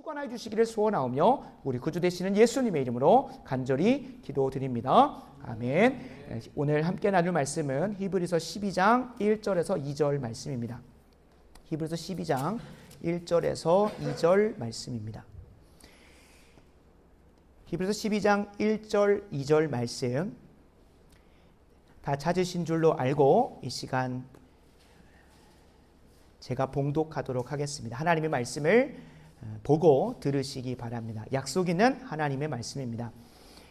주관하여 주시기를 소원하오며 우리 구주 되시는 예수님의 이름으로 간절히 기도드립니다. 아멘. 오늘 함께 나눌 말씀은 히브리서 12장 1절에서 2절 말씀입니다. 히브리서 12장 1절에서 2절 말씀입니다. 히브리서 12장 1절 2절 말씀 다 찾으신 줄로 알고 이 시간 제가 봉독하도록 하겠습니다. 하나님의 말씀을 보고 들으시기 바랍니다. 약속 있는 하나님의 말씀입니다.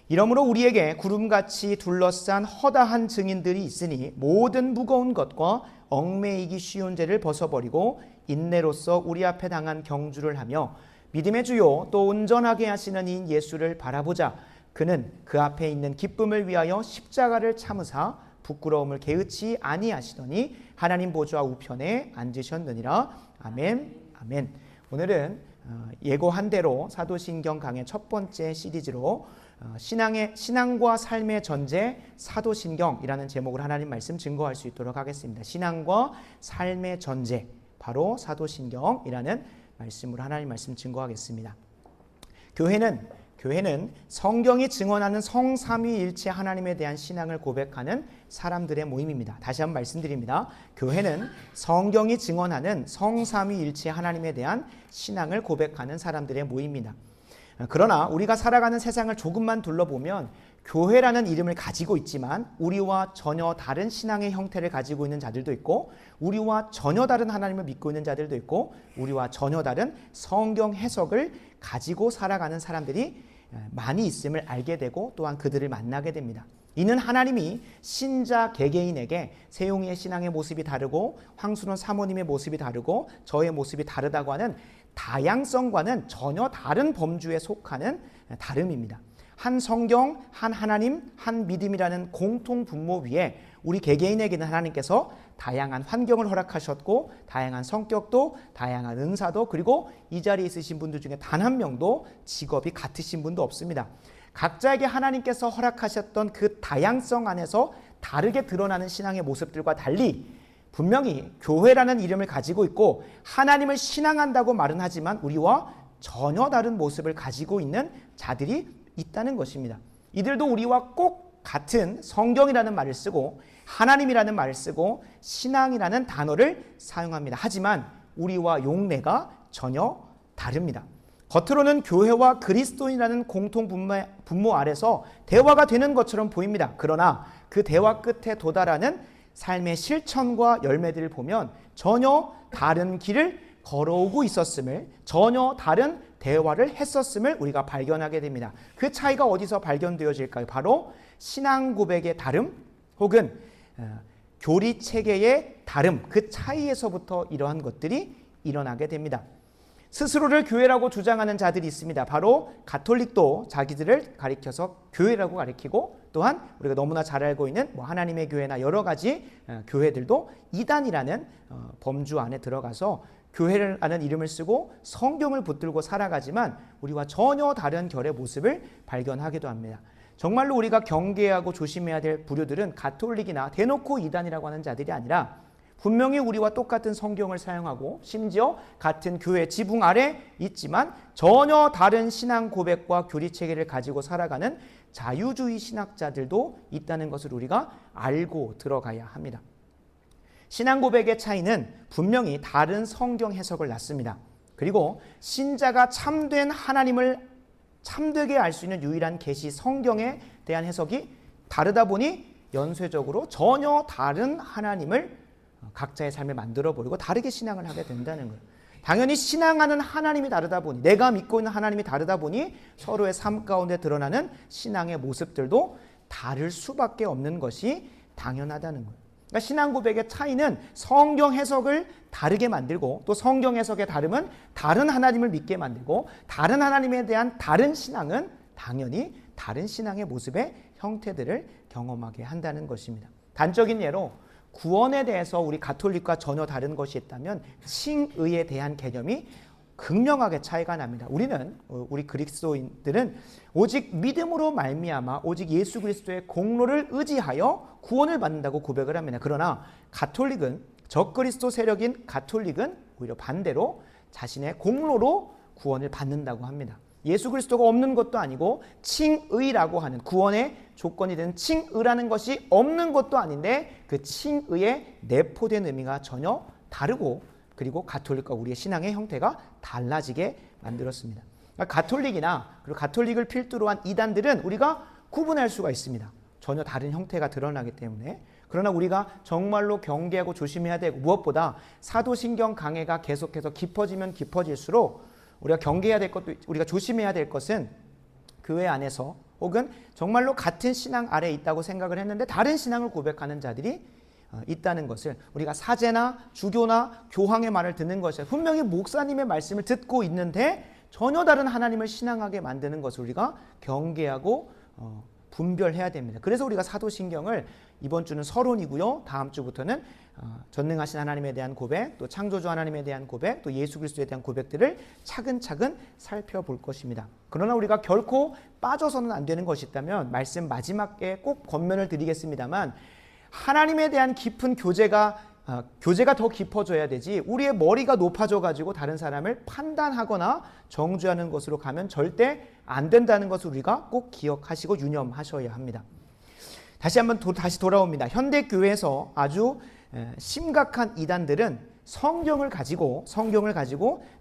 이러므로 우리에게 구름같이 둘러싼 허다한 증인들이 있으니 모든 무거운 것과 얽매이기 쉬운 죄를 벗어버리고 인내로써 우리 앞에 당한 경주를 하며 믿음의 주요 또 온전하게 하시는 이인 예수를 바라보자. 그는 그 앞에 있는 기쁨을 위하여 십자가를 참으사 부끄러움을 개의치 아니하시더니 하나님 보좌 우편에 앉으셨느니라. 아멘. 아멘. 오늘은 예고한 대로 사도신경 강의 첫 번째 시리즈로 신앙과 삶의 전제 사도신경이라는 제목으로 하나님 말씀 증거할 수 있도록 하겠습니다. 신앙과 삶의 전제, 바로 사도신경이라는 말씀으로 하나님 말씀 증거하겠습니다. 교회는 성경이 증언하는 성삼위일체 하나님에 대한 신앙을 고백하는 사람들의 모임입니다. 다시 한번 말씀드립니다. 교회는 성경이 증언하는 성삼위일체 하나님에 대한 신앙을 고백하는 사람들의 모임입니다. 그러나 우리가 살아가는 세상을 조금만 둘러보면 교회라는 이름을 가지고 있지만 우리와 전혀 다른 신앙의 형태를 가지고 있는 자들도 있고, 우리와 전혀 다른 하나님을 믿고 있는 자들도 있고, 우리와 전혀 다른 성경 해석을 가지고 살아가는 사람들이 많이 있음을 알게 되고 또한 그들을 만나게 됩니다. 이는 하나님이 신자 개개인에게 세용이의 신앙의 모습이 다르고 황순원 사모님의 모습이 다르고 저의 모습이 다르다고 하는 다양성과는 전혀 다른 범주에 속하는 다름입니다. 한 성경, 한 하나님, 한 믿음이라는 공통 분모 위에 우리 개개인에게는 하나님께서 다양한 환경을 허락하셨고 다양한 성격도, 다양한 은사도, 그리고 이 자리에 있으신 분들 중에 단 한 명도 직업이 같으신 분도 없습니다. 각자에게 하나님께서 허락하셨던 그 다양성 안에서 다르게 드러나는 신앙의 모습들과 달리 분명히 교회라는 이름을 가지고 있고 하나님을 신앙한다고 말은 하지만 우리와 전혀 다른 모습을 가지고 있는 자들이 있다는 것입니다. 이들도 우리와 꼭 같은 성경이라는 말을 쓰고 하나님이라는 말을 쓰고 신앙이라는 단어를 사용합니다. 하지만 우리와 용례가 전혀 다릅니다. 겉으로는 교회와 그리스도인이라는 공통 분모 아래서 대화가 되는 것처럼 보입니다. 그러나 그 대화 끝에 도달하는 삶의 실천과 열매들을 보면 전혀 다른 길을 걸어오고 있었음을, 전혀 다른 대화를 했었음을 우리가 발견하게 됩니다. 그 차이가 어디서 발견되어질까요? 바로 신앙 고백의 다름 혹은 교리 체계의 다름, 그 차이에서부터 이러한 것들이 일어나게 됩니다. 스스로를 교회라고 주장하는 자들이 있습니다. 바로 가톨릭도 자기들을 가리켜서 교회라고 가리키고, 또한 우리가 너무나 잘 알고 있는 하나님의 교회나 여러 가지 교회들도 이단이라는 범주 안에 들어가서 교회라는 이름을 쓰고 성경을 붙들고 살아가지만 우리와 전혀 다른 결의 모습을 발견하기도 합니다. 정말로 우리가 경계하고 조심해야 될 부류들은 가톨릭이나 대놓고 이단이라고 하는 자들이 아니라 분명히 우리와 똑같은 성경을 사용하고 심지어 같은 교회 지붕 아래 있지만 전혀 다른 신앙 고백과 교리 체계를 가지고 살아가는 자유주의 신학자들도 있다는 것을 우리가 알고 들어가야 합니다. 신앙 고백의 차이는 분명히 다른 성경 해석을 낳습니다. 그리고 신자가 참된 하나님을 참되게 알 수 있는 유일한 계시 성경에 대한 해석이 다르다 보니 연쇄적으로 전혀 다른 하나님을 각자의 삶에 만들어버리고 다르게 신앙을 하게 된다는 거예요. 당연히 신앙하는 하나님이 다르다 보니, 내가 믿고 있는 하나님이 다르다 보니 서로의 삶 가운데 드러나는 신앙의 모습들도 다를 수밖에 없는 것이 당연하다는 거예요. 그러니까 신앙 고백의 차이는 성경 해석을 다르게 만들고, 또 성경 해석의 다름은 다른 하나님을 믿게 만들고, 다른 하나님에 대한 다른 신앙은 당연히 다른 신앙의 모습의 형태들을 경험하게 한다는 것입니다. 단적인 예로 구원에 대해서 우리 가톨릭과 전혀 다른 것이 있다면 칭의에 대한 개념이 극명하게 차이가 납니다. 우리 그리스도인들은 오직 믿음으로 말미암아 오직 예수 그리스도의 공로를 의지하여 구원을 받는다고 고백을 합니다. 그러나 가톨릭은, 적그리스도 세력인 가톨릭은 오히려 반대로 자신의 공로로 구원을 받는다고 합니다. 예수 그리스도가 없는 것도 아니고 칭의라고 하는 구원의 조건이 되는 칭의라는 것이 없는 것도 아닌데 그 칭의에 내포된 의미가 전혀 다르고 그리고 가톨릭과 우리의 신앙의 형태가 달라지게 만들었습니다. 그러니까 가톨릭이나 그리고 가톨릭을 필두로 한 이단들은 우리가 구분할 수가 있습니다. 전혀 다른 형태가 드러나기 때문에. 그러나 우리가 정말로 경계하고 조심해야 되고 무엇보다 사도신경 강해가 계속해서 깊어지면 깊어질수록 우리가 경계해야 될 것도 우리가 조심해야 될 것은 교회 안에서 혹은 정말로 같은 신앙 아래에 있다고 생각을 했는데 다른 신앙을 고백하는 자들이 있다는 것을 우리가 사제나 주교나 교황의 말을 듣는 것이 분명히 목사님의 말씀을 듣고 있는데 전혀 다른 하나님을 신앙하게 만드는 것을 우리가 경계하고 분별해야 됩니다. 그래서 우리가 사도신경을 이번 주는 서론이고요. 다음 주부터는 전능하신 하나님에 대한 고백, 또 창조주 하나님에 대한 고백, 또 예수 그리스도에 대한 고백들을 차근차근 살펴볼 것입니다. 그러나 우리가 결코 빠져서는 안 되는 것이 있다면 말씀 마지막에 꼭 권면을 드리겠습니다만 하나님에 대한 깊은 교제가 더 깊어져야 되지 우리의 머리가 높아져 가지고 다른 사람을 판단하거나 정죄하는 것으로 가면 절대 안 된다는 것을 우리가 꼭 기억하시고 유념하셔야 합니다. 다시 한번 다시 돌아옵니다. 현대 교회에서 아주 심각한 이단들은 성경을 가지고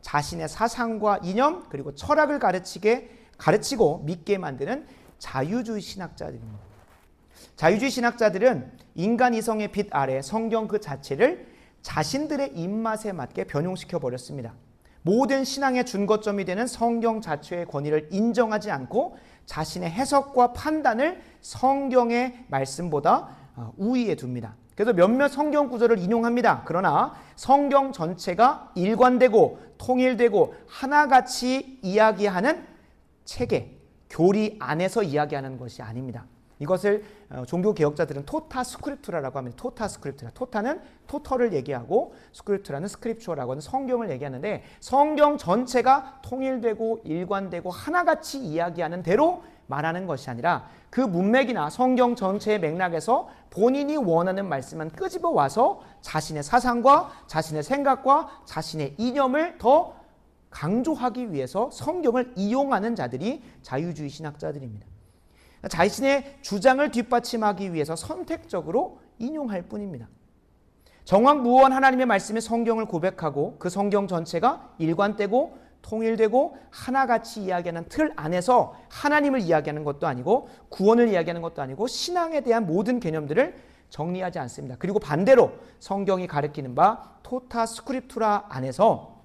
자신의 사상과 이념 그리고 철학을 가르치고 믿게 만드는 자유주의 신학자들입니다. 자유주의 신학자들은 인간 이성의 빛 아래 성경 그 자체를 자신들의 입맛에 맞게 변형시켜 버렸습니다. 모든 신앙의 준거점이 되는 성경 자체의 권위를 인정하지 않고 자신의 해석과 판단을 성경의 말씀보다 우위에 둡니다. 그래서 몇몇 성경 구절을 인용합니다. 그러나 성경 전체가 일관되고 통일되고 하나같이 이야기하는 체계, 교리 안에서 이야기하는 것이 아닙니다. 이것을 종교개혁자들은 토타 스크립투라라고 합니다. 토타 스크립투라. 토타는 토터를 얘기하고 스크립투라는 스크립추어라고 하는 성경을 얘기하는데 성경 전체가 통일되고 일관되고 하나같이 이야기하는 대로 말하는 것이 아니라 그 문맥이나 성경 전체의 맥락에서 본인이 원하는 말씀만 끄집어 와서 자신의 사상과 자신의 생각과 자신의 이념을 더 강조하기 위해서 성경을 이용하는 자들이 자유주의 신학자들입니다. 자신의 주장을 뒷받침하기 위해서 선택적으로 인용할 뿐입니다. 정확무오한 하나님의 말씀의 성경을 고백하고 그 성경 전체가 일관되고 통일되고 하나같이 이야기하는 틀 안에서 하나님을 이야기하는 것도 아니고 구원을 이야기하는 것도 아니고 신앙에 대한 모든 개념들을 정리하지 않습니다. 그리고 반대로 성경이 가리키는 바 토타 스크립투라 안에서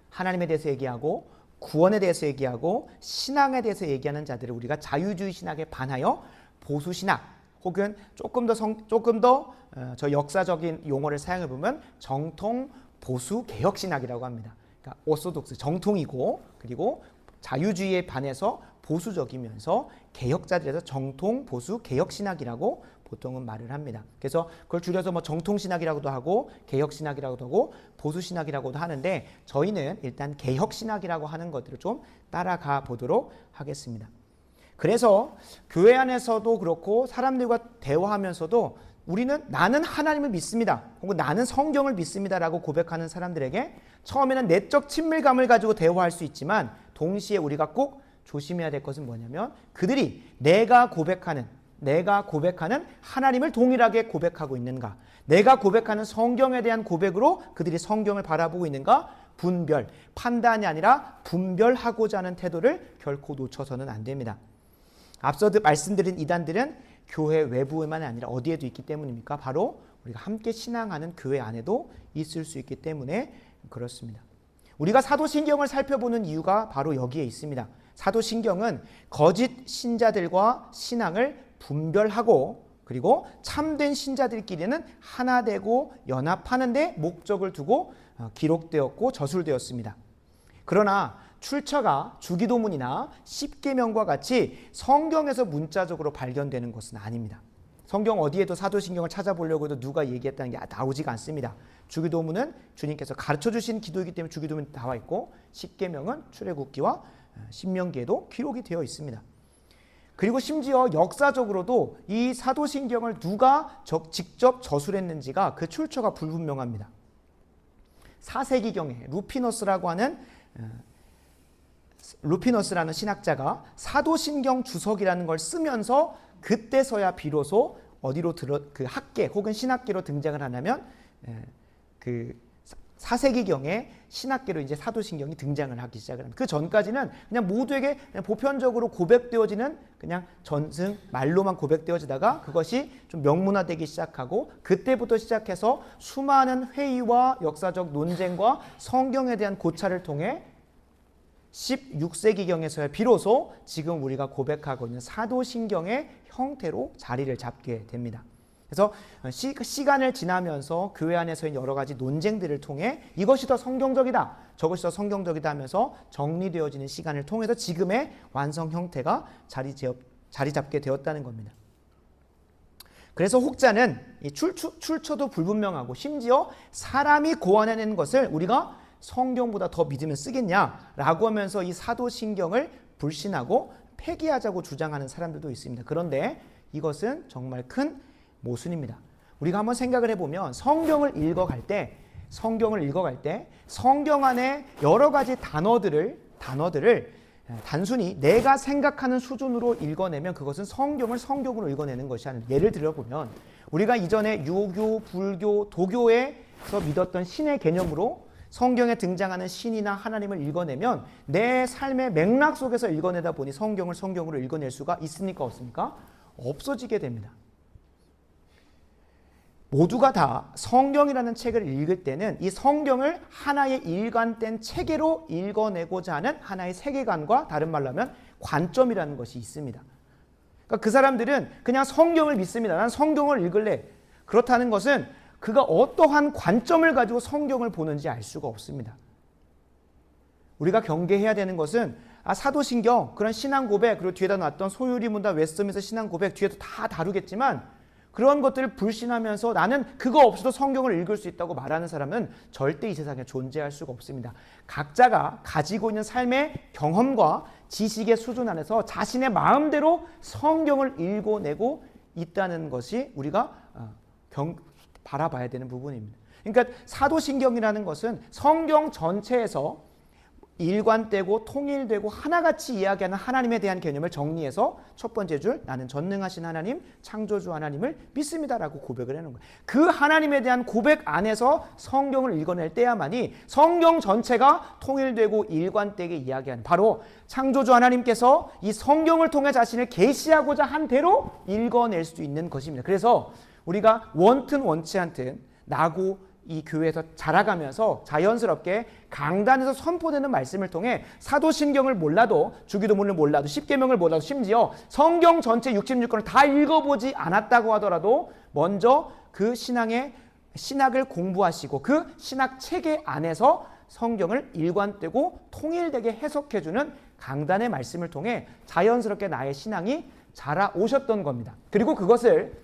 하나님에 대해서 얘기하고 구원에 대해서 얘기하고 신앙에 대해서 얘기하는 자들을 우리가 자유주의 신학에 반하여 보수신학 혹은 조금 더 저 역사적인 용어를 사용해 보면 정통 보수 개혁 신학이라고 합니다. 그러니까 오소독스 정통이고 그리고 자유주의에 반해서 보수적이면서 개혁자들에서 정통 보수 개혁 신학이라고 보통은 말을 합니다. 그래서 그걸 줄여서 뭐 정통신학이라고도 하고 개혁신학이라고도 하고 보수신학이라고도 하는데 저희는 일단 개혁신학이라고 하는 것들을 좀 따라가 보도록 하겠습니다. 그래서 교회 안에서도 그렇고 사람들과 대화하면서도 우리는 나는 하나님을 믿습니다. 혹은 나는 성경을 믿습니다라고 고백하는 사람들에게 처음에는 내적 친밀감을 가지고 대화할 수 있지만 동시에 우리가 꼭 조심해야 될 것은 뭐냐면 그들이 내가 고백하는 하나님을 동일하게 고백하고 있는가? 내가 고백하는 성경에 대한 고백으로 그들이 성경을 바라보고 있는가? 분별, 판단이 아니라 분별하고자 하는 태도를 결코 놓쳐서는 안 됩니다. 앞서 말씀드린 이단들은 교회 외부에만 아니라 어디에도 있기 때문입니까? 바로 우리가 함께 신앙하는 교회 안에도 있을 수 있기 때문에 그렇습니다. 우리가 사도신경을 살펴보는 이유가 바로 여기에 있습니다. 사도신경은 거짓 신자들과 신앙을 분별하고 그리고 참된 신자들끼리는 하나 되고 연합하는 데 목적을 두고 기록되었고 저술되었습니다. 그러나 출처가 주기도문이나 십계명과 같이 성경에서 문자적으로 발견되는 것은 아닙니다. 성경 어디에도 사도신경을 찾아보려고 해도 누가 얘기했다는 게 나오지가 않습니다. 주기도문은 주님께서 가르쳐주신 기도이기 때문에 주기도문이 나와 있고 십계명은 출애굽기와 신명기에도 기록이 되어 있습니다. 그리고 심지어 역사적으로도 이 사도신경을 누가 직접 저술했는지가 그 출처가 불분명합니다. 4세기경에 루피너스라고 하는 루피너스라는 신학자가 사도신경 주석이라는 걸 쓰면서 그때서야 비로소 어디로 그 학계 혹은 신학계로 등장을 하냐면 그 4세기경에 신학계로 이제 사도신경이 등장을 하기 시작을 합니다. 그 전까지는 그냥 모두에게 그냥 보편적으로 고백되어지는 그냥 전승 말로만 고백되어지다가 그것이 좀 명문화되기 시작하고 그때부터 시작해서 수많은 회의와 역사적 논쟁과 성경에 대한 고찰을 통해 16세기경에서야 비로소 지금 우리가 고백하고 있는 사도신경의 형태로 자리를 잡게 됩니다. 그래서 시간을 지나면서 교회 안에서의 여러 가지 논쟁들을 통해 이것이 더 성경적이다, 저것이 더 성경적이다 하면서 정리되어지는 시간을 통해서 지금의 완성 형태가 자리 잡게 되었다는 겁니다. 그래서 혹자는 출처도 불분명하고 심지어 사람이 고안해낸 것을 우리가 성경보다 더 믿으면 쓰겠냐라고 하면서 이 사도신경을 불신하고 폐기하자고 주장하는 사람들도 있습니다. 그런데 이것은 정말 큰 모순입니다. 우리가 한번 생각을 해보면 성경을 읽어갈 때 성경 안에 여러 가지 단어들을 단순히 내가 생각하는 수준으로 읽어내면 그것은 성경을 성경으로 읽어내는 것이 아니라, 예를 들어보면 우리가 이전에 유교, 불교, 도교에서 믿었던 신의 개념으로 성경에 등장하는 신이나 하나님을 읽어내면 내 삶의 맥락 속에서 읽어내다 보니 성경을 성경으로 읽어낼 수가 있습니까? 없습니까? 없어지게 됩니다. 모두가 다 성경이라는 책을 읽을 때는 이 성경을 하나의 일관된 체계로 읽어내고자 하는 하나의 세계관과, 다른 말로 하면 관점이라는 것이 있습니다. 그러니까 그 사람들은 그냥 성경을 믿습니다. 난 성경을 읽을래. 그렇다는 것은 그가 어떠한 관점을 가지고 성경을 보는지 알 수가 없습니다. 우리가 경계해야 되는 것은 사도신경, 그런 신앙고백, 그리고 뒤에다 놨던 소유리문답, 웨스트민스터 신앙고백 뒤에도 다 다루겠지만 그런 것들을 불신하면서 나는 그거 없어도 성경을 읽을 수 있다고 말하는 사람은 절대 이 세상에 존재할 수가 없습니다. 각자가 가지고 있는 삶의 경험과 지식의 수준 안에서 자신의 마음대로 성경을 읽어내고 있다는 것이 우리가 바라봐야 되는 부분입니다. 그러니까 사도신경이라는 것은 성경 전체에서 일관되고 통일되고 하나같이 이야기하는 하나님에 대한 개념을 정리해서 첫 번째 줄, 나는 전능하신 하나님, 창조주 하나님을 믿습니다라고 고백을 해놓은 거예요. 그 하나님에 대한 고백 안에서 성경을 읽어낼 때야만이 성경 전체가 통일되고 일관되게 이야기하는, 바로 창조주 하나님께서 이 성경을 통해 자신을 계시하고자 한 대로 읽어낼 수 있는 것입니다. 그래서 우리가 원튼 원치 않든 나고 이 교회에서 자라가면서 자연스럽게 강단에서 선포되는 말씀을 통해 사도신경을 몰라도, 주기도문을 몰라도, 십계명을 몰라도, 심지어 성경 전체 66권을 다 읽어보지 않았다고 하더라도 먼저 그 신학을 공부하시고 그 신학 체계 안에서 성경을 일관되고 통일되게 해석해주는 강단의 말씀을 통해 자연스럽게 나의 신앙이 자라오셨던 겁니다. 그리고 그것을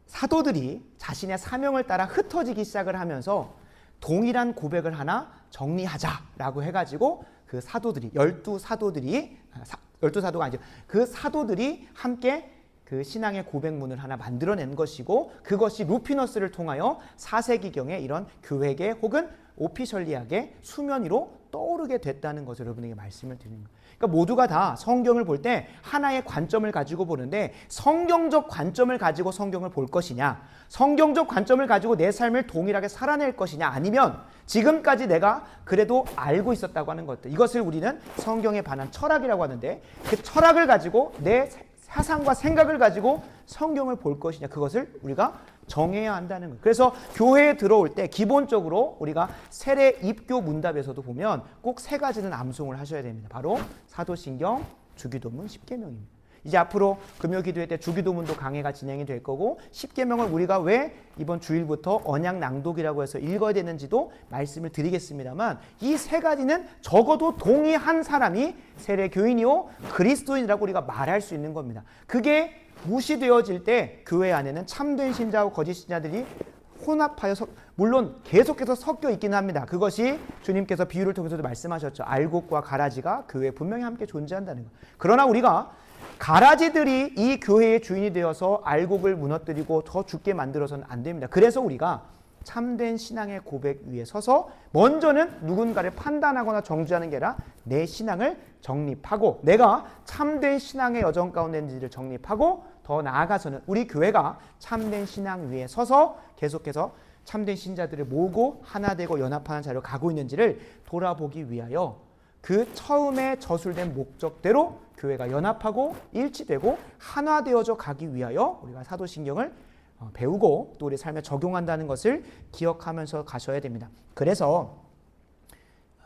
사도들이 자신의 사명을 따라 흩어지기 시작을 하면서 동일한 고백을 하나 정리하자라고 해가지고 그 사도들이, 12사도가 아니죠. 그 사도들이 함께 그 신앙의 고백문을 하나 만들어낸 것이고, 그것이 루피너스를 통하여 4세기경에 이런 교회계 혹은 오피셜리하게 수면 위로 떠오르게 됐다는 것을 여러분에게 말씀을 드리는 거예요. 그러니까 모두가 다 성경을 볼 때 하나의 관점을 가지고 보는데, 성경적 관점을 가지고 성경을 볼 것이냐, 성경적 관점을 가지고 내 삶을 동일하게 살아낼 것이냐, 아니면 지금까지 내가 그래도 알고 있었다고 하는 것들, 이것을 우리는 성경에 관한 철학이라고 하는데, 그 철학을 가지고 내 사상과 생각을 가지고 성경을 볼 것이냐, 그것을 우리가 정해야 한다는 거예요. 그래서 교회에 들어올 때 기본적으로 우리가 세례 입교 문답에서도 보면 꼭 세 가지는 암송을 하셔야 됩니다. 바로 사도신경, 주기도문, 십계명입니다. 이제 앞으로 금요기도회 때 주기도문도 강해가 진행이 될 거고, 십계명을 우리가 왜 이번 주일부터 언약 낭독이라고 해서 읽어야 되는지도 말씀을 드리겠습니다만, 이 세 가지는 적어도 동의한 사람이 세례 교인이요 그리스도인이라고 우리가 말할 수 있는 겁니다. 그게 무시되어질 때 교회 안에는 참된 신자와 거짓 신자들이 혼합하여 물론 계속해서 섞여 있기는 합니다. 그것이 주님께서 비유를 통해서도 말씀하셨죠. 알곡과 가라지가 교회에 분명히 함께 존재한다는 것. 그러나 우리가 가라지들이 이 교회의 주인이 되어서 알곡을 무너뜨리고 더 죽게 만들어서는 안 됩니다. 그래서 우리가 참된 신앙의 고백 위에 서서 먼저는 누군가를 판단하거나 정죄하는 게 아니라 내 신앙을 정립하고 내가 참된 신앙의 여정 가운데 있는지를 정립하고 더 나아가서는 우리 교회가 참된 신앙 위에 서서 계속해서 참된 신자들을 모으고 하나 되고 연합하는 자리로 가고 있는지를 돌아보기 위하여 그 처음에 저술된 목적대로 교회가 연합하고 일치되고 하나되어져 가기 위하여 우리가 사도신경을 배우고 또 우리 삶에 적용한다는 것을 기억하면서 가셔야 됩니다. 그래서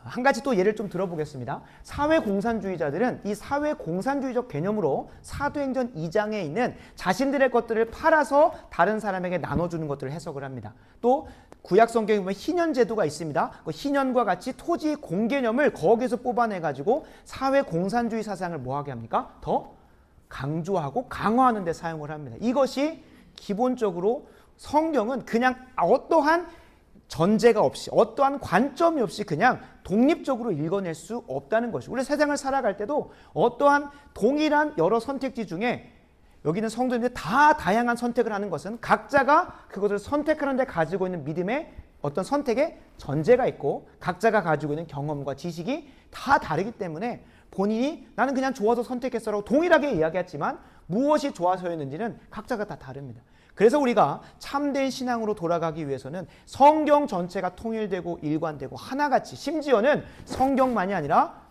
한 가지 또 예를 좀 들어보겠습니다. 사회공산주의자들은 이 사회공산주의적 개념으로 사도행전 2장에 있는 자신들의 것들을 팔아서 다른 사람에게 나눠주는 것들을 해석을 합니다. 또 구약성경에 보면 희년제도가 있습니다. 그 희년과 같이 토지 공개념을 거기서 뽑아내가지고 사회공산주의 사상을 뭐하게 합니까? 더 강조하고 강화하는 데 사용을 합니다. 이것이 기본적으로 성경은 그냥 어떠한 전제가 없이 어떠한 관점이 없이 그냥 독립적으로 읽어낼 수 없다는 것이고 우리 세상을 살아갈 때도 어떠한 동일한 여러 선택지 중에 여기는 성도님들 다 다양한 선택을 하는 것은 각자가 그것을 선택하는 데 가지고 있는 믿음의 어떤 선택의 전제가 있고 각자가 가지고 있는 경험과 지식이 다 다르기 때문에 본인이 나는 그냥 좋아서 선택했어라고 동일하게 이야기했지만 무엇이 좋아서였는지는 각자가 다 다릅니다. 그래서 우리가 참된 신앙으로 돌아가기 위해서는 성경 전체가 통일되고 일관되고 하나같이 심지어는 성경만이 아니라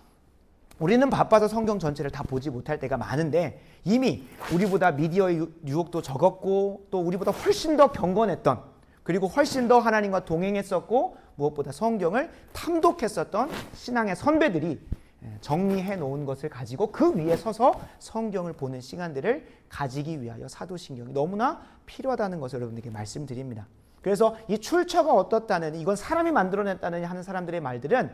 우리는 바빠서 성경 전체를 다 보지 못할 때가 많은데 이미 우리보다 미디어의 유혹도 적었고 또 우리보다 훨씬 더 경건했던 그리고 훨씬 더 하나님과 동행했었고 무엇보다 성경을 탐독했었던 신앙의 선배들이 정리해 놓은 것을 가지고 그 위에 서서 성경을 보는 시간들을 가지기 위하여 사도신경이 너무나 필요하다는 것을 여러분들에게 말씀드립니다. 그래서 이 출처가 어떻다는 이건 사람이 만들어냈다는 하는 사람들의 말들은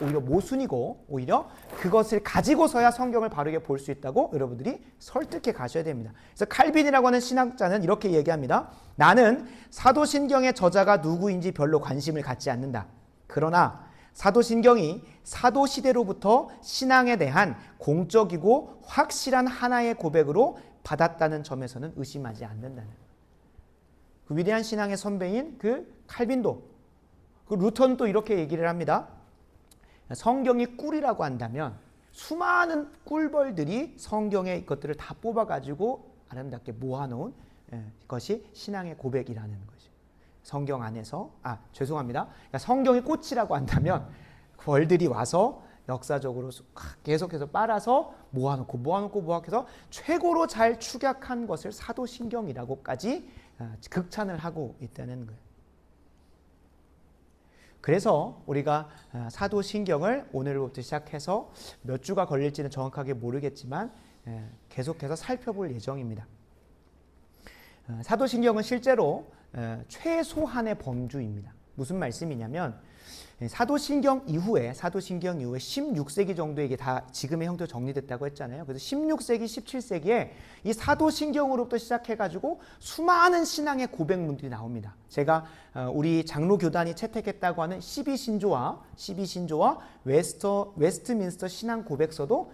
오히려 모순이고 오히려 그것을 가지고서야 성경을 바르게 볼 수 있다고 여러분들이 설득해 가셔야 됩니다. 그래서 칼빈이라고 하는 신학자는 이렇게 얘기합니다. 나는 사도신경의 저자가 누구인지 별로 관심을 갖지 않는다. 그러나 사도신경이 사도시대로부터 신앙에 대한 공적이고 확실한 하나의 고백으로 받았다는 점에서는 의심하지 않는다는 그 위대한 신앙의 선배인 그 칼빈도 그 루터는 이렇게 얘기를 합니다. 성경이 꿀이라고 한다면 수많은 꿀벌들이 성경의 것들을 다 뽑아가지고 아름답게 모아놓은 것이 신앙의 고백이라는 것이죠. 성경 안에서 죄송합니다. 그러니까 성경이 꽃이라고 한다면 벌들이 와서 역사적으로 계속해서 빨아서 모아놓고 해서 최고로 잘 축약한 것을 사도신경이라고까지 극찬을 하고 있다는 거예요. 그래서 우리가 사도신경을 오늘부터 시작해서 몇 주가 걸릴지는 정확하게 모르겠지만 계속해서 살펴볼 예정입니다. 사도신경은 실제로 최소한의 범주입니다. 무슨 말씀이냐면 사도신경 이후에 16세기 정도에 이게 다 지금의 형태로 정리됐다고 했잖아요. 그래서 16세기, 17세기에 이 사도신경으로부터 시작해가지고 수많은 신앙의 고백문들이 나옵니다. 제가 우리 장로교단이 채택했다고 하는 12신조와 웨스트민스터 신앙 고백서도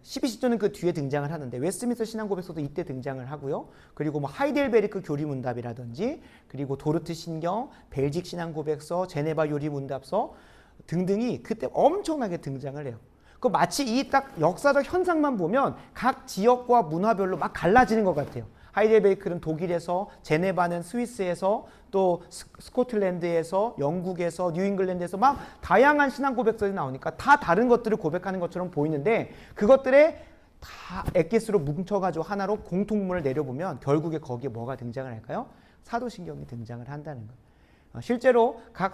12신조는 그 뒤에 등장을 하는데 웨스트민스터 신앙 고백서도 이때 등장을 하고요. 그리고 뭐 하이델베르크 교리문답이라든지 그리고 도르트 신경, 벨직 신앙 고백서, 제네바 요리문답서 등등이 그때 엄청나게 등장을 해요. 그 마치 이 딱 역사적 현상만 보면 각 지역과 문화별로 막 갈라지는 것 같아요. 하이델베르크는 독일에서, 제네바는 스위스에서, 또 스코틀랜드에서, 영국에서, 뉴잉글랜드에서 막 다양한 신앙 고백서들이 나오니까 다 다른 것들을 고백하는 것처럼 보이는데 그것들에 다 엑기스로 뭉쳐가지고 하나로 공통문을 내려보면 결국에 거기에 뭐가 등장을 할까요? 사도신경이 등장을 한다는 거예요. 실제로 각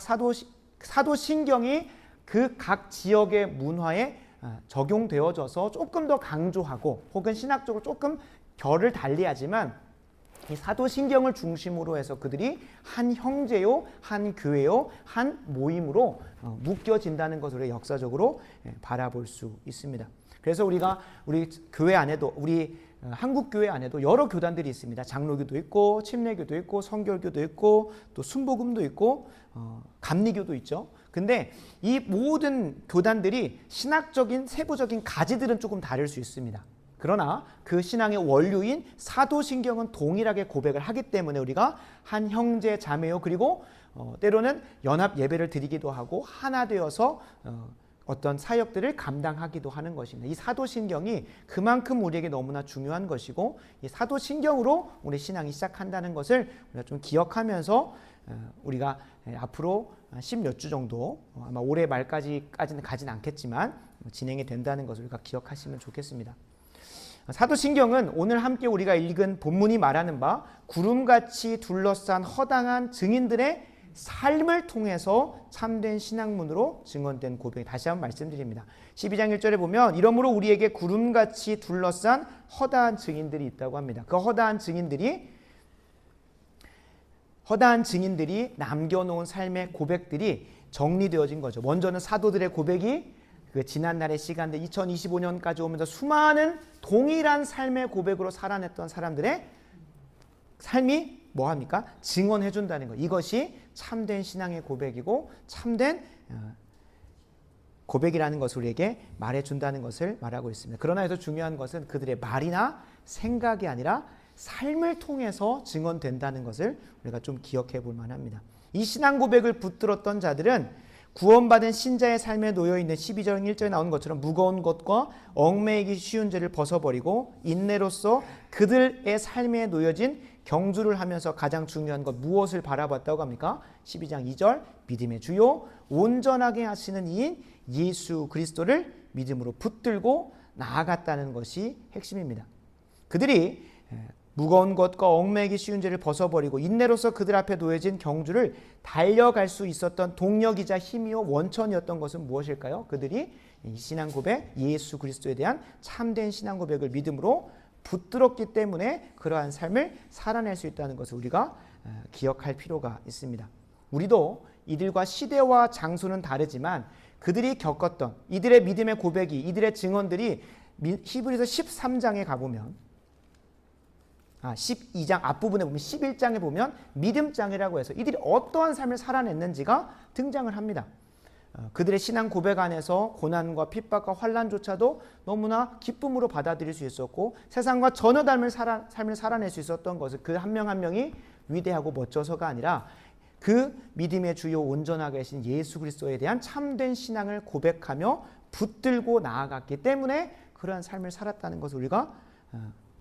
사도신경이 그 각 지역의 문화에 적용되어져서 조금 더 강조하고 혹은 신학적으로 조금 결을 달리하지만 이 사도신경을 중심으로 해서 그들이 한 형제요, 한 교회요, 한 모임으로 묶여진다는 것을 역사적으로 바라볼 수 있습니다. 그래서 우리가 우리 교회 안에도 우리 한국 교회 안에도 여러 교단들이 있습니다. 장로교도 있고 침례교도 있고 성결교도 있고 또 순복음도 있고 감리교도 있죠. 근데 이 모든 교단들이 신학적인 세부적인 가지들은 조금 다를 수 있습니다. 그러나 그 신앙의 원류인 사도신경은 동일하게 고백을 하기 때문에 우리가 한 형제 자매요, 그리고 때로는 연합 예배를 드리기도 하고 하나 되어서 어떤 사역들을 감당하기도 하는 것입니다. 이 사도신경이 그만큼 우리에게 너무나 중요한 것이고, 이 사도신경으로 우리 신앙이 시작한다는 것을 우리가 좀 기억하면서 우리가 앞으로 10몇 주 정도, 아마 올해 말까지는 가진 않겠지만 진행이 된다는 것을 우리가 기억하시면 좋겠습니다. 사도신경은 오늘 함께 우리가 읽은 본문이 말하는 바 구름같이 둘러싼 허당한 증인들의 삶을 통해서 참된 신앙문으로 증언된 고백이, 다시 한번 말씀드립니다. 12장 1절에 보면 이러므로 우리에게 구름같이 둘러싼 허다한 증인들이 있다고 합니다. 그 허다한 증인들이 남겨놓은 삶의 고백들이 정리되어진 거죠. 먼저는 사도들의 고백이 그 지난날의 시간들 2025년까지 오면서 수많은 동일한 삶의 고백으로 살아냈던 사람들의 삶이 뭐합니까? 증언해 준다는 것. 이것이 참된 신앙의 고백이고 참된 고백이라는 것을 우리에게 말해준다는 것을 말하고 있습니다. 그러나 여기서 중요한 것은 그들의 말이나 생각이 아니라 삶을 통해서 증언된다는 것을 우리가 좀 기억해 볼 만합니다. 이 신앙 고백을 붙들었던 자들은 구원받은 신자의 삶에 놓여있는 12절 1절에 나오는 것처럼 무거운 것과 얽매이기 쉬운 죄를 벗어버리고 인내로서 그들의 삶에 놓여진 경주를 하면서 가장 중요한 것 무엇을 바라봤다고 합니까? 12장 2절 믿음의 주요 온전하게 하시는 이인 예수 그리스도를 믿음으로 붙들고 나아갔다는 것이 핵심입니다. 그들이 무거운 것과 얽매이기 쉬운 죄를 벗어버리고 인내로서 그들 앞에 놓여진 경주를 달려갈 수 있었던 동력이자 힘이요 원천이었던 것은 무엇일까요? 그들이 이 신앙 고백, 예수 그리스도에 대한 참된 신앙 고백을 믿음으로 붙들었기 때문에 그러한 삶을 살아낼 수 있다는 것을 우리가 기억할 필요가 있습니다. 우리도 이들과 시대와 장소는 다르지만 그들이 겪었던 이들의 믿음의 고백이, 이들의 증언들이 히브리서 13장에 가보면 12장 앞부분에 보면 11장에 보면 믿음장이라고 해서 이들이 어떠한 삶을 살아냈는지가 등장을 합니다. 그들의 신앙 고백 안에서 고난과 핍박과 환난조차도 너무나 기쁨으로 받아들일 수 있었고 세상과 전혀 다른 삶을 살아낼 수 있었던 것은 그 한 명 한 명이 위대하고 멋져서가 아니라 그 믿음의 주요 온전하게 하신 예수 그리스도에 대한 참된 신앙을 고백하며 붙들고 나아갔기 때문에 그러한 삶을 살았다는 것을 우리가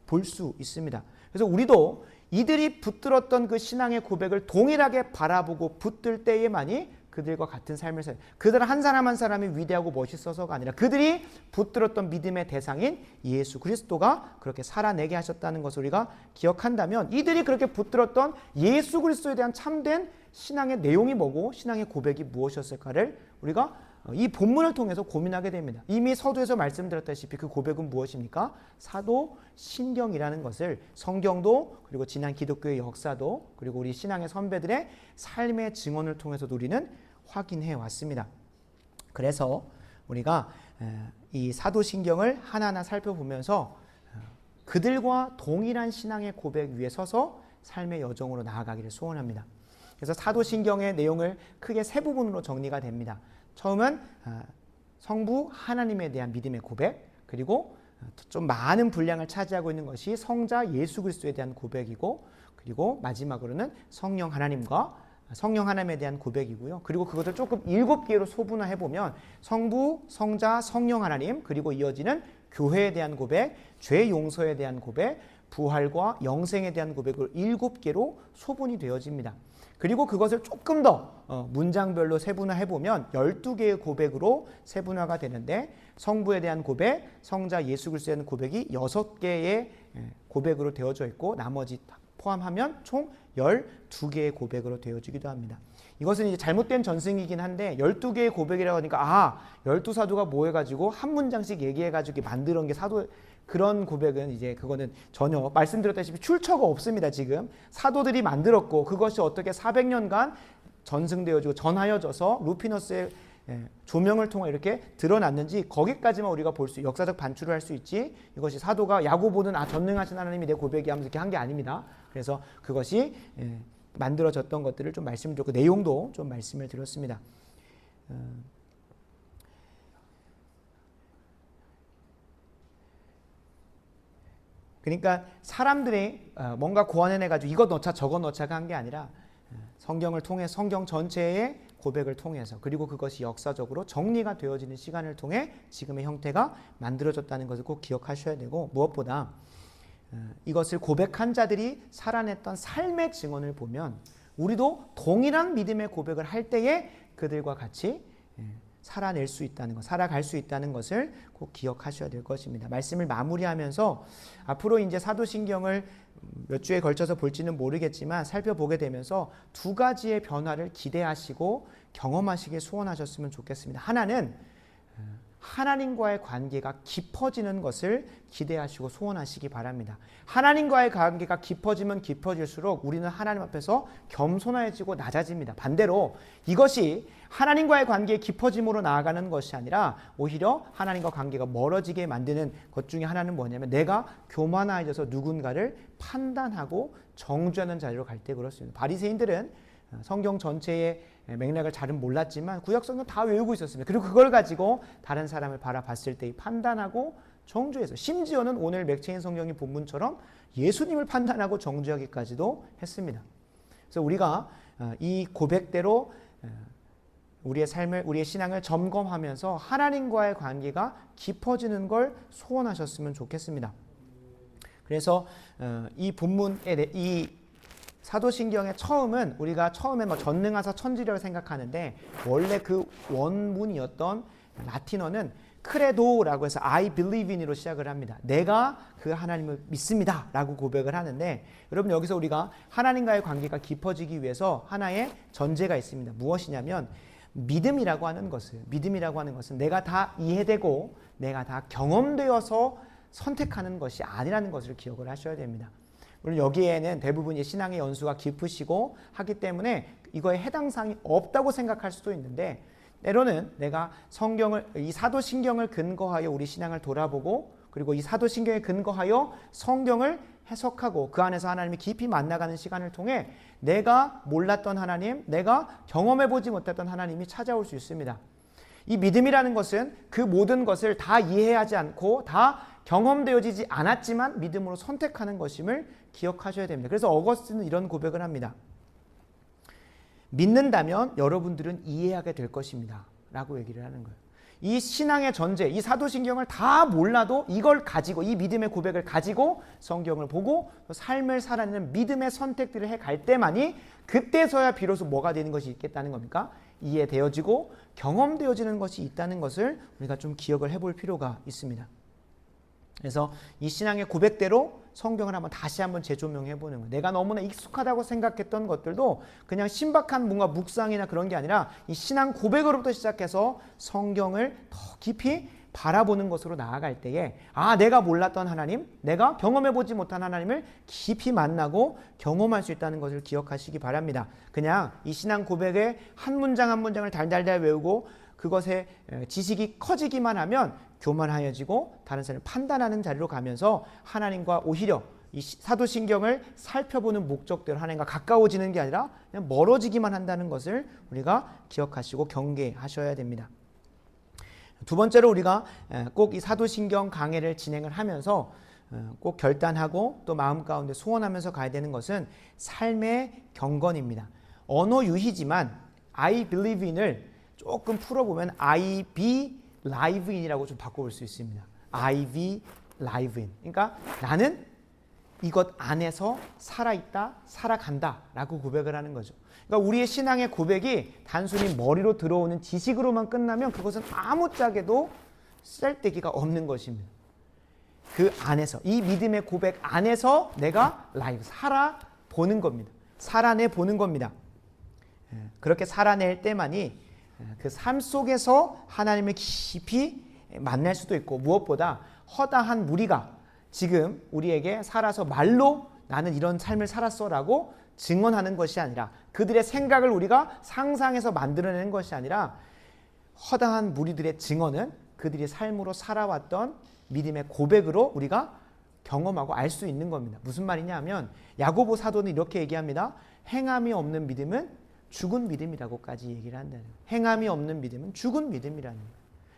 볼 수 있습니다. 그래서 우리도 이들이 붙들었던 그 신앙의 고백을 동일하게 바라보고 붙들 때에만이 그들과 같은 삶을 살아요. 그들 한 사람 한 사람이 위대하고 멋있어서가 아니라 그들이 붙들었던 믿음의 대상인 예수 그리스도가 그렇게 살아내게 하셨다는 것을 우리가 기억한다면 이들이 그렇게 붙들었던 예수 그리스도에 대한 참된 신앙의 내용이 뭐고 신앙의 고백이 무엇이었을까를 우리가 이 본문을 통해서 고민하게 됩니다. 이미 서두에서 말씀드렸다시피 그 고백은 무엇입니까? 사도 신경이라는 것을 성경도 그리고 지난 기독교의 역사도 그리고 우리 신앙의 선배들의 삶의 증언을 통해서도 우리는 확인해 왔습니다. 그래서 우리가 이 사도 신경을 하나하나 살펴보면서 그들과 동일한 신앙의 고백 위에 서서 삶의 여정으로 나아가기를 소원합니다. 그래서 사도 신경의 내용을 크게 세 부분으로 정리가 됩니다. 처음은 성부 하나님에 대한 믿음의 고백, 그리고 좀 많은 분량을 차지하고 있는 것이 성자 예수 그리스도에 대한 고백이고, 그리고 마지막으로는 성령 하나님에 대한 고백이고요. 그리고 그것을 조금 7개로 소분화해 보면 성부, 성자, 성령 하나님, 그리고 이어지는 교회에 대한 고백, 죄 용서에 대한 고백, 부활과 영생에 대한 고백을 7개로 소분이 되어집니다. 그리고 그것을 조금 더 문장별로 세분화해 보면 12개의 고백으로 세분화가 되는데 성부에 대한 고백, 성자 예수 그리스도에 대한 고백이 6개의 고백으로 되어져 있고 나머지 포함하면 총 12개의 고백으로 되어지기도 합니다. 이것은 이제 잘못된 전승이긴 한데 12개의 고백이라고 하니까 12사도가 모여가지고 한 문장씩 얘기해가지고 만들어 놓은 게 사도, 그런 고백은 이제 그거는 전혀 말씀드렸다시피 출처가 없습니다. 지금 사도들이 만들었고 그것이 어떻게 400년간 전승되어지고 전하여져서 루피너스의 조명을 통해 이렇게 드러났는지 거기까지만 우리가 볼 수, 역사적 반출을 할 수 있지, 이것이 사도가 야고보는 전능하신 하나님이 내 고백이 하면서 이렇게 한 게 아닙니다. 그래서 그것이 만들어졌던 것들을 좀 말씀드렸고 내용도 좀 말씀을 드렸습니다. 그러니까 사람들이 뭔가 고안해내가지고 이거 넣자 저거 넣자가 한 게 아니라 성경을 통해 성경 전체의 고백을 통해서 그리고 그것이 역사적으로 정리가 되어지는 시간을 통해 지금의 형태가 만들어졌다는 것을 꼭 기억하셔야 되고, 무엇보다 이것을 고백한 자들이 살아냈던 삶의 증언을 보면 우리도 동일한 믿음의 고백을 할 때에 그들과 같이 살아낼 수 있다는 것, 살아갈 수 있다는 것을 꼭 기억하셔야 될 것입니다. 말씀을 마무리하면서 앞으로 이제 사도신경을 몇 주에 걸쳐서 볼지는 모르겠지만 살펴보게 되면서 두 가지의 변화를 기대하시고 경험하시길 소원하셨으면 좋겠습니다. 하나는 하나님과의 관계가 깊어지는 것을 기대하시고 소원하시기 바랍니다. 하나님과의 관계가 깊어지면 깊어질수록 우리는 하나님 앞에서 겸손해지고 낮아집니다. 반대로 이것이 하나님과의 관계의 깊어짐으로 나아가는 것이 아니라 오히려 하나님과 관계가 멀어지게 만드는 것 중에 하나는 뭐냐면 내가 교만해져서 누군가를 판단하고 정죄하는 자리로 갈 때 그렇습니다. 바리새인들은 성경 전체의 맥락을 잘은 몰랐지만 구약성경 다 외우고 있었습니다. 그리고 그걸 가지고 다른 사람을 바라봤을 때 판단하고 정죄해서, 심지어는 오늘 맥체인 성경의 본문처럼 예수님을 판단하고 정죄하기까지도 했습니다. 그래서 우리가 이 고백대로 우리의 삶을, 우리의 신앙을 점검하면서 하나님과의 관계가 깊어지는 걸 소원하셨으면 좋겠습니다. 그래서 이 본문의 이 사도신경의 처음은 우리가 처음에 전능하사 천지라고 생각하는데 원래 그 원문이었던 라틴어는 크레도라고 해서 I believe in으로 시작을 합니다. 내가 그 하나님을 믿습니다 라고 고백을 하는데, 여러분 여기서 우리가 하나님과의 관계가 깊어지기 위해서 하나의 전제가 있습니다. 무엇이냐면 믿음이라고 하는 것은 내가 다 이해되고 내가 다 경험되어서 선택하는 것이 아니라는 것을 기억을 하셔야 됩니다. 물론 여기에는 대부분 신앙의 연수가 깊으시고 하기 때문에 이거에 해당 사항이 없다고 생각할 수도 있는데, 때로는 내가 성경을, 이 사도신경을 근거하여 우리 신앙을 돌아보고 그리고 이 사도신경에 근거하여 성경을 해석하고 그 안에서 하나님이 깊이 만나가는 시간을 통해 내가 몰랐던 하나님, 내가 경험해보지 못했던 하나님이 찾아올 수 있습니다. 이 믿음이라는 것은 그 모든 것을 다 이해하지 않고 다 경험되어지지 않았지만 믿음으로 선택하는 것임을 기억하셔야 됩니다. 그래서 어거스틴은 이런 고백을 합니다. 믿는다면 여러분들은 이해하게 될 것입니다 라고 얘기를 하는 거예요. 이 신앙의 전제, 이 사도신경을 다 몰라도 이걸 가지고, 이 믿음의 고백을 가지고 성경을 보고 삶을 살아내는 믿음의 선택들을 해갈 때만이 그때서야 비로소 뭐가 되는 것이 있겠다는 겁니까? 이해되어지고 경험되어지는 것이 있다는 것을 우리가 좀 기억을 해볼 필요가 있습니다. 그래서 이 신앙의 고백대로 성경을 다시 한번 재조명해보는 거예요. 내가 너무나 익숙하다고 생각했던 것들도 그냥 신박한 뭔가 묵상이나 그런 게 아니라 이 신앙 고백으로부터 시작해서 성경을 더 깊이 바라보는 것으로 나아갈 때에 내가 몰랐던 하나님, 내가 경험해보지 못한 하나님을 깊이 만나고 경험할 수 있다는 것을 기억하시기 바랍니다. 그냥 이 신앙 고백의 한 문장 한 문장을 달달달 외우고 그것의 지식이 커지기만 하면 교만하여지고 다른 사람을 판단하는 자리로 가면서 하나님과 오히려 이 사도신경을 살펴보는 목적대로 하나님과 가까워지는 게 아니라 그냥 멀어지기만 한다는 것을 우리가 기억하시고 경계하셔야 됩니다. 두 번째로 우리가 꼭 이 사도신경 강해를 진행을 하면서 꼭 결단하고 또 마음 가운데 소원하면서 가야 되는 것은 삶의 경건입니다. 언어 유희지만 I believe in을 조금 풀어보면 I be live in이라고 좀 바꿔볼 수 있습니다. I be live in. 그러니까 나는 이것 안에서 살아있다, 살아간다 라고 고백을 하는 거죠. 그러니까 우리의 신앙의 고백이 단순히 머리로 들어오는 지식으로만 끝나면 그것은 아무짝에도 쓸데기가 없는 것입니다. 그 안에서, 이 믿음의 고백 안에서 내가 라이브, 살아보는 겁니다. 살아내보는 겁니다. 그렇게 살아낼 때만이 그 삶 속에서 하나님을 깊이 만날 수도 있고, 무엇보다 허다한 무리가 지금 우리에게 살아서 말로 나는 이런 삶을 살았어 라고 증언하는 것이 아니라, 그들의 생각을 우리가 상상해서 만들어내는 것이 아니라 허다한 무리들의 증언은 그들이 삶으로 살아왔던 믿음의 고백으로 우리가 경험하고 알 수 있는 겁니다. 무슨 말이냐 하면 야고보 사도는 이렇게 얘기합니다. 행함이 없는 믿음은 죽은 믿음이라고까지 얘기를 한다는 거예요. 행함이 없는 믿음은 죽은 믿음이라는 거예요.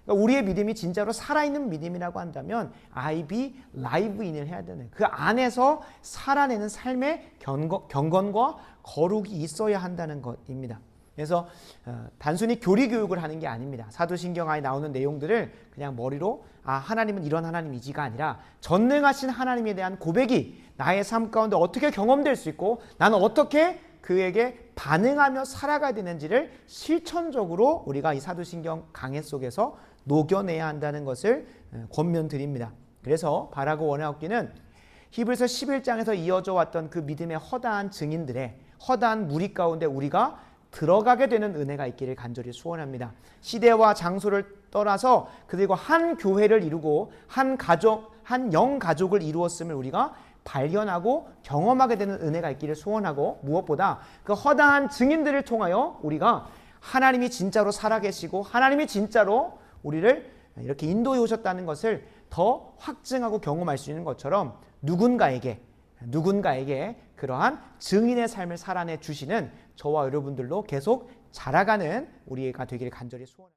그러니까 우리의 믿음이 진짜로 살아있는 믿음이라고 한다면 I be live in을 해야 되는, 그 안에서 살아내는 삶의 경건과 거룩이 있어야 한다는 것입니다. 그래서 단순히 교리 교육을 하는 게 아닙니다. 사도신경 안에 나오는 내용들을 그냥 머리로 하나님은 이런 하나님이지가 아니라 전능하신 하나님에 대한 고백이 나의 삶 가운데 어떻게 경험될 수 있고 나는 어떻게 그에게 반응하며 살아가야 되는지를 실천적으로 우리가 이 사도신경 강해 속에서 녹여내야 한다는 것을 권면드립니다. 그래서 바라고 원하옵기는 히브리서 11장에서 이어져 왔던 그 믿음의 허다한 증인들의 허다한 무리 가운데 우리가 들어가게 되는 은혜가 있기를 간절히 소원합니다. 시대와 장소를 떠나서 그들과 한 교회를 이루고 한 가족, 한 영가족을 이루었음을 우리가 발견하고 경험하게 되는 은혜가 있기를 소원하고, 무엇보다 그 허다한 증인들을 통하여 우리가 하나님이 진짜로 살아계시고 하나님이 진짜로 우리를 이렇게 인도해 오셨다는 것을 더 확증하고 경험할 수 있는 것처럼 누군가에게 그러한 증인의 삶을 살아내 주시는 저와 여러분들로 계속 자라가는 우리가 되기를 간절히 소원합니다.